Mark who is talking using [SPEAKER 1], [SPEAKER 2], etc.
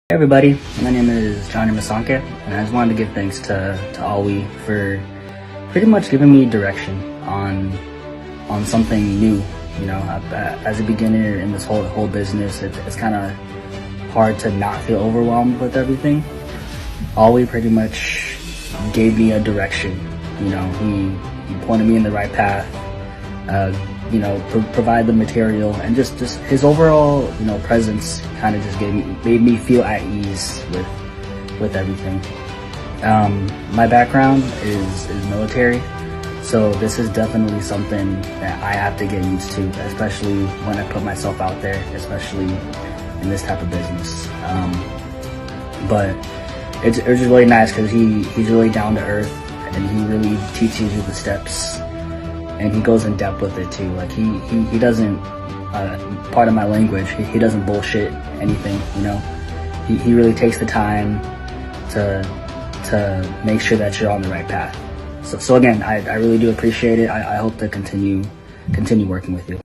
[SPEAKER 1] Hey everybody, my name is Johnny Masanke, and I just wanted to give thanks to Alwi for pretty much giving me direction on something new. You know, as a beginner in this whole business, it's kind of hard to not feel overwhelmed with everything. Alwi pretty much gave me a direction. You know, he pointed me in the right path. You know, provide the material, and just his overall, you know, presence kind of just made me feel at ease with everything. My background is military, so this is definitely something that I have to get used to, especially when I put myself out there, especially in this type of business. But it's just really nice because he's really down to earth, and he really teaches you the steps. And he goes in depth with it too. Like he doesn't, part of my language, he doesn't bullshit anything, you know. He really takes the time to make sure that you're on the right path. So again, I really do appreciate it. I hope to continue working with you.